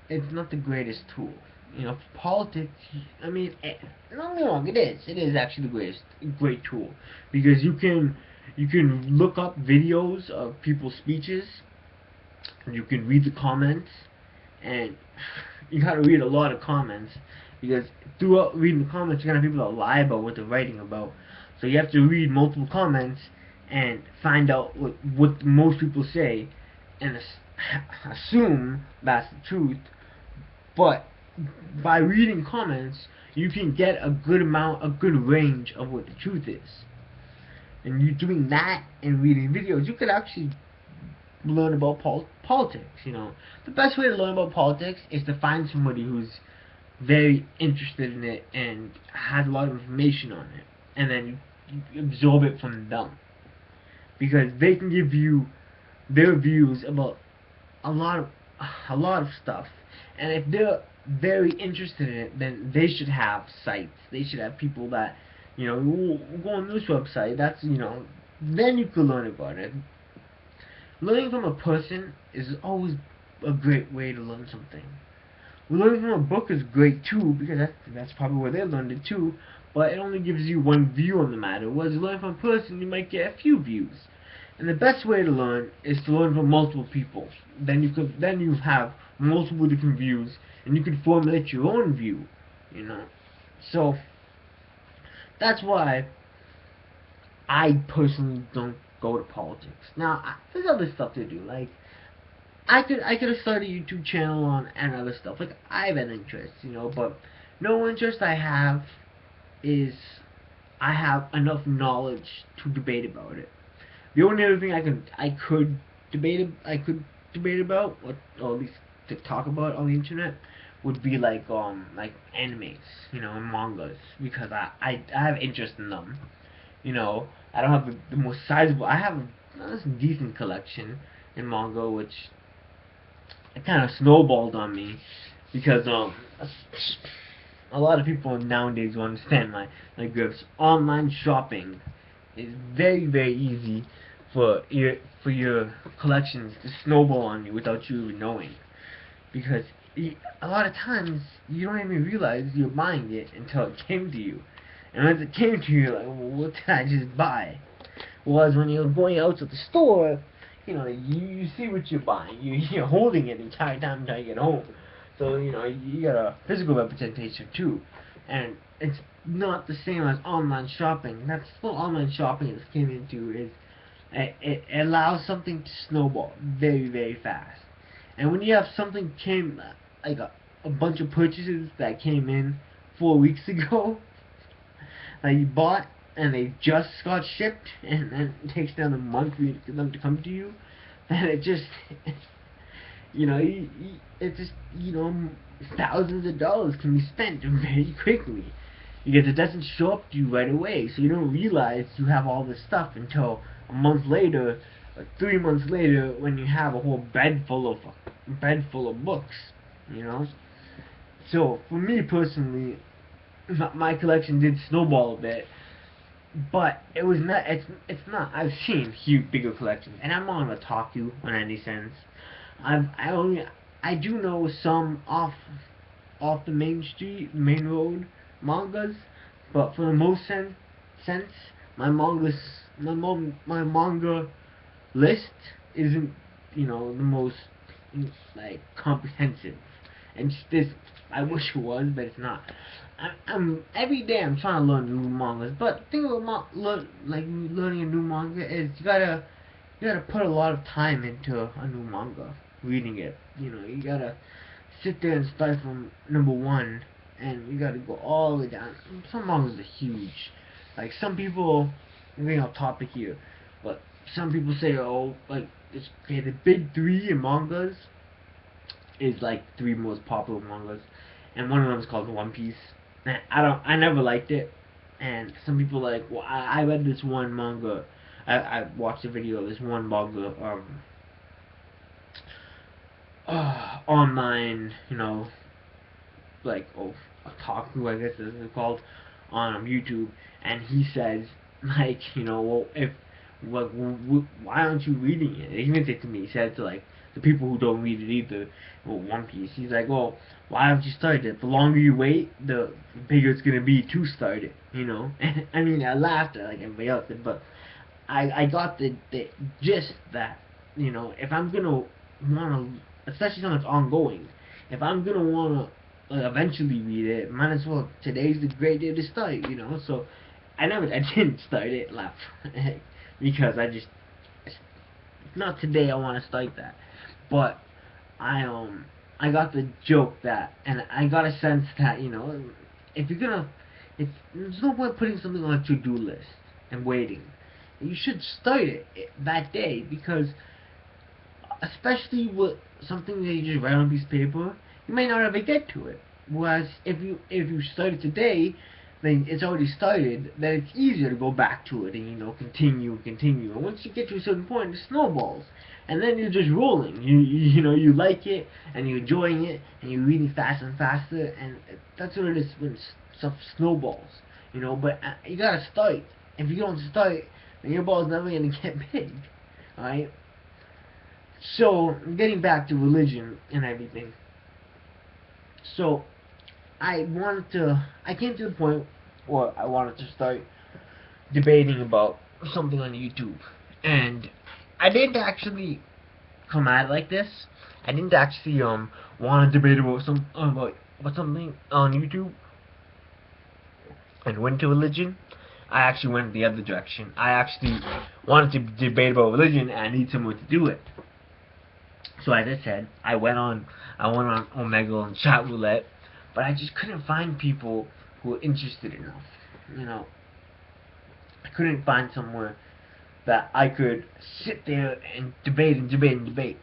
it's not the greatest tool. Politics, I mean, don't get me wrong, it is. It is actually the great tool. Because you can look up videos of people's speeches, and you can read the comments, and you gotta read a lot of comments, because throughout reading the comments, you're gonna have people that lie about what they're writing about. So you have to read multiple comments and find out what most people say, and assume that's the truth. But by reading comments, you can get a good range of what the truth is. And you doing that and reading videos, you could actually learn about politics. The best way to learn about politics is to find somebody who's very interested in it and has a lot of information on it, and then you absorb it from them, because they can give you their views about a lot of stuff. And if they're very interested in it, then they should have sites. They should have people that, we'll go on this website. That's, then you can learn about it. Learning from a person is always a great way to learn something. Learning from a book is great too, because that's probably where they learned it too. But it only gives you one view on the matter. Whereas learning from a person, you might get a few views. And the best way to learn is to learn from multiple people. Then you have multiple different views, and you can formulate your own view. So that's why I personally don't go to politics. Now, there's other stuff to do. Like, I could have started a YouTube channel on and other stuff. Like, I have an interest, but no interest I have is I have enough knowledge to debate about it. The only other thing I could debate about, or at least to talk about on the internet, would be like animes, and mangas, because I have interest in them. I don't have the most sizable. I have a decent collection in manga, which it kind of snowballed on me, because a lot of people nowadays will understand my grips. Online shopping is very, very easy for your collections to snowball on you without you even knowing, because a lot of times you don't even realize you're buying it until it came to you. And as it came to you, like, well, what did I just buy? Was when you're going out to the store, you see what you're buying. You're holding it the entire time until you get home. So, you got a physical representation too. And it's not the same as online shopping. That's what online shopping has came into is it allows something to snowball very, very fast. And when you have something like a bunch of purchases that came in 4 weeks ago that you bought and they just got shipped and then it takes down a month for them to come to you, then it just it's just thousands of dollars can be spent very quickly because it doesn't show up to you right away, so you don't realize you have all this stuff until a month later or 3 months later when you have a whole bed full of books. So for me personally, my collection did snowball a bit, but it was not. It's not. I've seen huge, bigger collections, and I'm not gonna talk you on any sense. I do know some off the main road mangas, but for the most sense, my manga list isn't the most like comprehensive, and this I wish it was, but it's not. I'm every day I'm trying to learn new mangas, but the thing about learning a new manga is you gotta put a lot of time into a new manga, reading it. You gotta sit there and start from number one, and you gotta go all the way down. Some mangas are huge. Like some people, we're off topic here, but some people say, oh, like the big three in mangas is like three most popular mangas, and one of them is called One Piece. And I never liked it, and some people well, I read this one manga. I watched a video of this one manga online, otaku, I guess is called, on YouTube, and he says well, why aren't you reading it? He didn't say it to me. He said to the people who don't read it either. Well, One Piece. He's like, well, why haven't you started it? The longer you wait, the bigger it's gonna be to start it. And I mean, I laughed at like everybody else did, but I got the gist that if I'm gonna wanna, especially something that's ongoing, if I'm gonna wanna eventually read it, might as well. Today's the great day to start. So I didn't start it, left because not today. I want to start that, but I got the joke that, and I got a sense that if there's no point putting something on a to-do list and waiting. You should start it that day, because especially with something that you just write on a piece of paper, you may not ever get to it. Whereas if you start it today, then it's already started. Then it's easier to go back to it and continue. And once you get to a certain point, it snowballs, and then you're just rolling. You like it and you're enjoying it and you're reading faster and faster, and that's what it is when stuff snowballs. But you gotta start. If you don't start, then your ball's never gonna get big. Alright? So, getting back to religion and everything. So, I came to the point where I wanted to start debating about something on YouTube. And I didn't actually come at it like this. I didn't actually want to debate about something on YouTube and went to religion. I actually went the other direction. I actually wanted to debate about religion, and I need someone to do it. So as I said, I went on Omegle and Chat Roulette, but I just couldn't find people who were interested enough. I couldn't find somewhere that I could sit there and debate.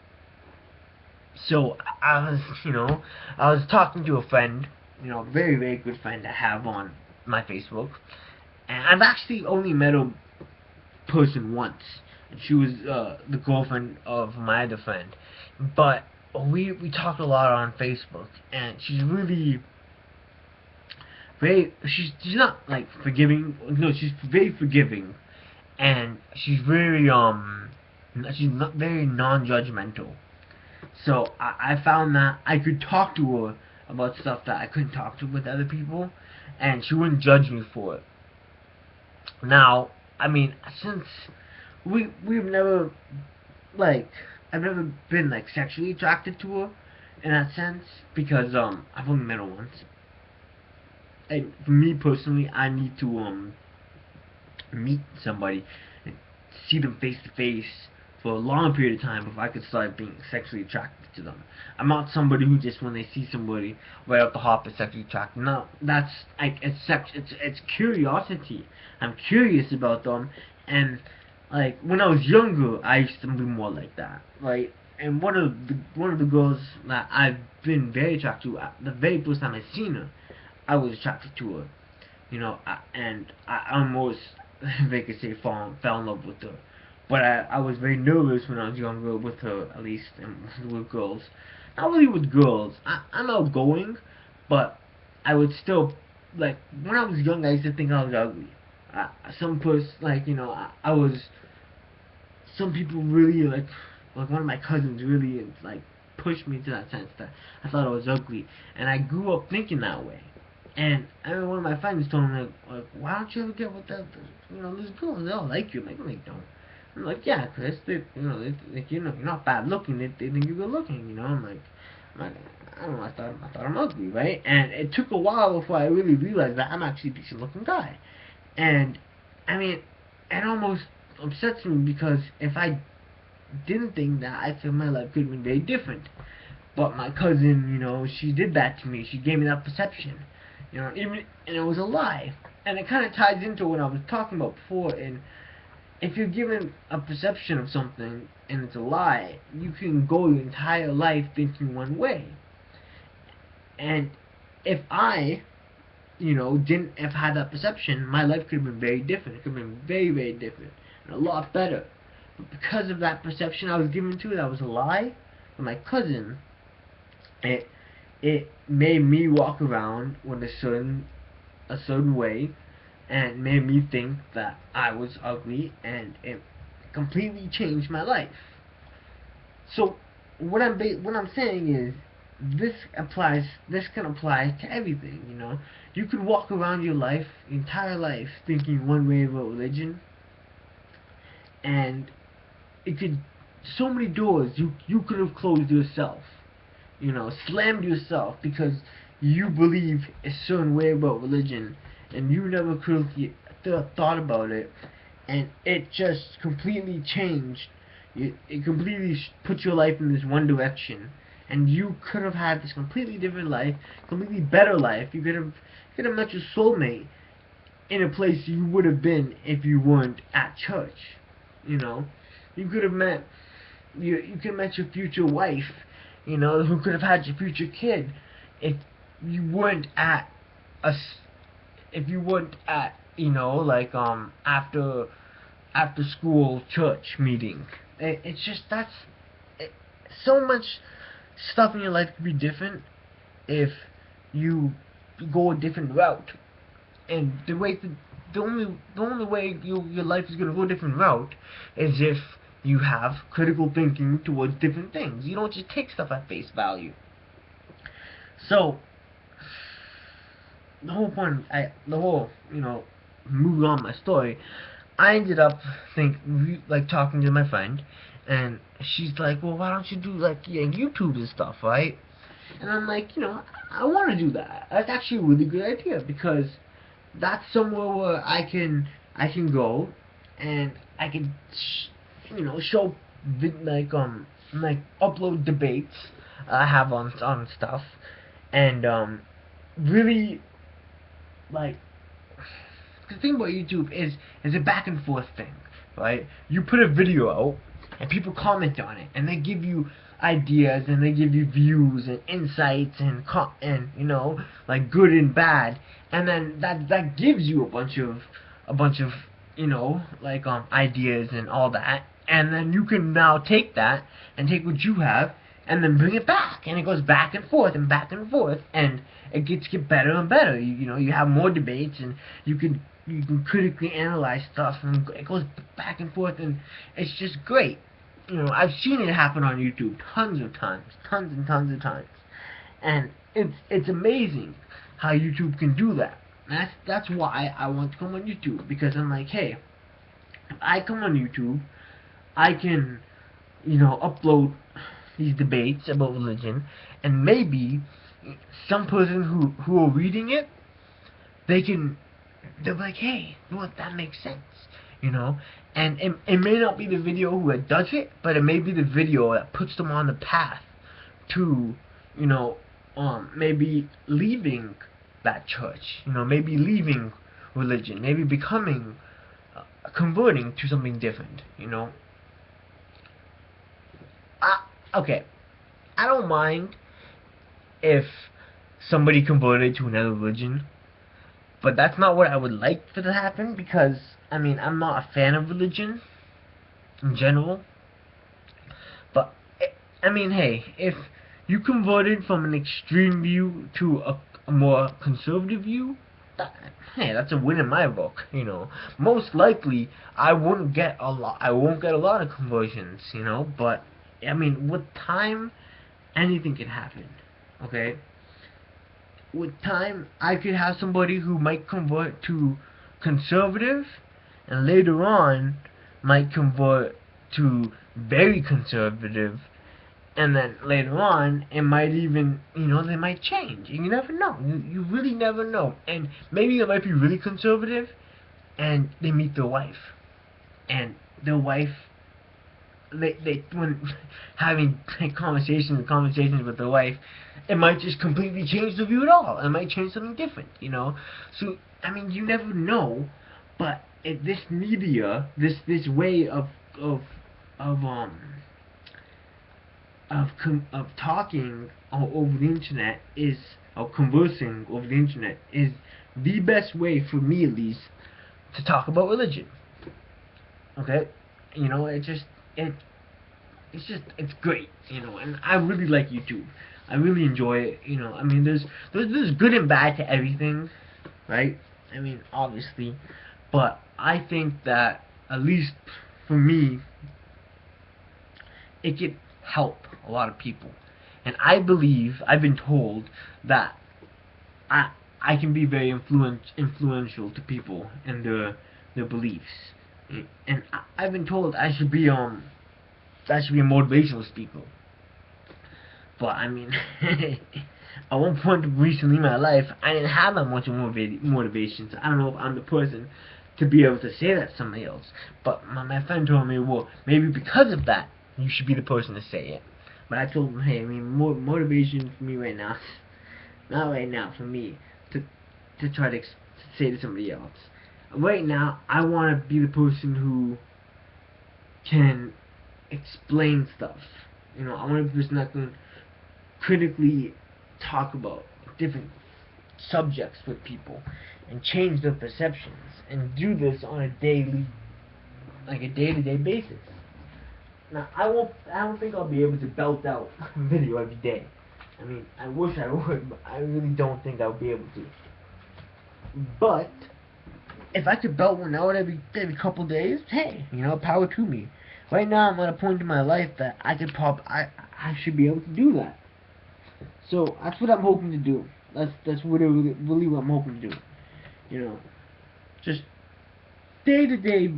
So I was talking to a friend, a very, very good friend I have on my Facebook, and I've actually only met a person once, and she was the girlfriend of my other friend, but we talked a lot on Facebook, and she's really she's not like forgiving. No, she's very forgiving, and she's very she's not very non-judgmental. So I found that I could talk to her about stuff that I couldn't talk to with other people, and she wouldn't judge me for it. Now, I mean, since we've never, like, I've never been like sexually attracted to her in that sense, because I've only met her once. And for me personally, I need to meet somebody and see them face to face for a long period of time before I could start being sexually attracted to them. I'm not somebody who just, when they see somebody right off the hop, is sexually attracted. No, that's like, it's curiosity. I'm curious about them, and like when I was younger, I used to be more like that, right? And one of the girls that I've been very attracted to, the very first time I seen her, I was attracted to her, and I almost, they could say, fell in love with her. But I was very nervous when I was younger with her, at least, and with girls. Not really with girls. I'm outgoing, but I would still, like, when I was young, I used to think I was ugly. Some person, like, I was, some people really, like one of my cousins really, like, pushed me to that sense that I thought I was ugly. And I grew up thinking that way. And I remember one of my friends told me, like, why don't you ever get with this girl? They all like you. I'm like, no, they don't. I'm like, yeah, Chris, you're not bad looking. They think you're good looking, I'm like, I don't know, I thought I'm ugly, right? And it took a while before I really realized that I'm actually a decent looking guy. And, I mean, it almost upsets me, because if I didn't think that, I feel my life could have been very different. But my cousin, she did that to me. She gave me that perception, and it was a lie. And it kind of ties into what I was talking about before. And if you're given a perception of something and it's a lie, you can go your entire life thinking one way. And if I, didn't have had that perception, my life could have been very different. It could have been very, very different and a lot better. But because of that perception I was given to, that was a lie, from my cousin, it made me walk around with a certain way, and made me think that I was ugly, and it completely changed my life. So what I'm saying is, this can apply to everything. You could walk around your entire life, thinking one way about religion, and it could, so many doors you could have closed yourself, slammed yourself, because you believe a certain way about religion, and you never could have thought about it, and it just completely changed. It completely put your life in this one direction, and you could have had this completely different life, completely better life. You could have met your soulmate in a place you would have been if you weren't at church. You could have met you could have met your future wife, who could have had your future kid, if you weren't at a if you weren't at, like, after school church meeting. It's just, so much stuff in your life could be different if you go a different route. And the only way your life is gonna go a different route is if you have critical thinking towards different things. You don't just take stuff at face value. So the whole point, moving on my story, I ended up talking to my friend, and she's like, well, why don't you do, like, YouTube and stuff, right? And I'm like, I want to do that. That's actually a really good idea, because that's somewhere where I can go, and I can show upload debates I have on stuff, and really, like, the thing about YouTube is a back and forth thing, right? You put a video out, and people comment on it, and they give you ideas, and they give you views and insights, and like, good and bad, and then that gives you a bunch of ideas and all that, and then you can now take that and take what you have and then bring it back, and it goes back and forth and back and forth, and it get better and better. You have more debates, and you can critically analyze stuff, and it goes back and forth, and it's just great. I've seen it happen on YouTube tons and tons of times, and it's amazing how YouTube can do that. That's why I want to come on YouTube, because I'm like, hey, if I come on YouTube, I can, upload these debates about religion, and maybe some person who are reading it, they're like, hey, that makes sense, you know. And it may not be the video who does it, but it may be the video that puts them on the path to, you know, maybe leaving that church, maybe leaving religion, maybe becoming, converting to something different. Okay, I don't mind if somebody converted to another religion, but that's not what I would like for to happen, because, I mean, I'm not a fan of religion in general. But, I mean, hey, if you converted from an extreme view to a more conservative view, hey, that's a win in my book. Most likely, I won't get a lot of conversions, but, I mean, with time, anything can happen, okay? With time, I could have somebody who might convert to conservative, and later on might convert to very conservative, and then later on it might even, they might change. You never know. You really never know. And maybe they might be really conservative, and they meet their wife, and their wife, they when having conversations with their wife, it might just completely change the view at all. It might change something different. So, I mean, you never know. But this media, this way of talking over the internet is, or conversing over the internet, is the best way, for me at least, to talk about religion. Okay, it's great, and I really like YouTube. I really enjoy it. I mean, there's good and bad to everything, right? I mean, obviously, but I think that, at least for me, it could help a lot of people, and I believe, I've been told that I can be very influential to people and their beliefs, and I've been told I should be a motivational speaker. But, I mean, at one point recently in my life, I didn't have that much motivation, so I don't know if I'm the person to be able to say that to somebody else. But my friend told me, well, maybe because of that, you should be the person to say it. But I told him, hey, I mean, motivation for me right now, not right now, for me, to try to say to somebody else. Right now, I want to be the person who can explain stuff. I want to be the person that can critically talk about different subjects with people and change their perceptions, and do this on a day-to-day basis. Now, I don't think I'll be able to belt out video every day. I mean, I wish I would, but I really don't think I'll be able to. But if I could belt one out every couple days, hey, power to me. Right now, I'm at a point in my life that I should be able to do that. So that's what I'm hoping to do. That's what really what I'm hoping to do. Just day to day.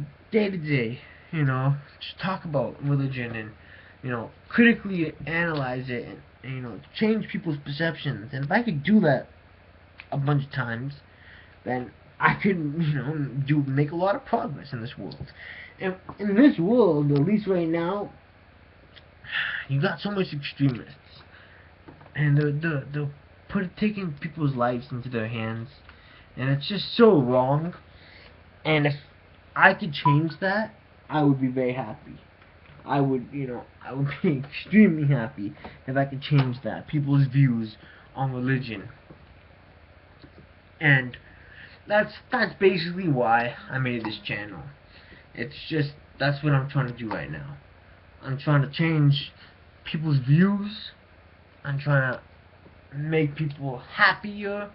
Just talk about religion, and critically analyze it, and change people's perceptions. And if I could do that a bunch of times, then I could make a lot of progress in this world. And in this world, at least right now, you got so much extremists, and they're taking people's lives into their hands, and it's just so wrong. And if I could change that, I would be very happy. I would be extremely happy if I could change that, people's views on religion. And that's basically why I made this channel. That's what I'm trying to do right now. I'm trying to change people's views. I'm trying to make people happier.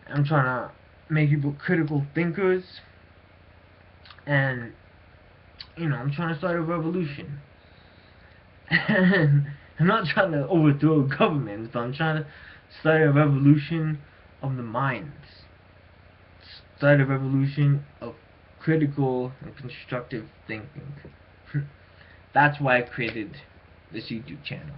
I'm trying to make people critical thinkers. And, I'm trying to start a revolution. And I'm not trying to overthrow governments, but I'm trying to start a revolution of the minds. start a revolution of critical and constructive thinking. That's why I created this YouTube channel.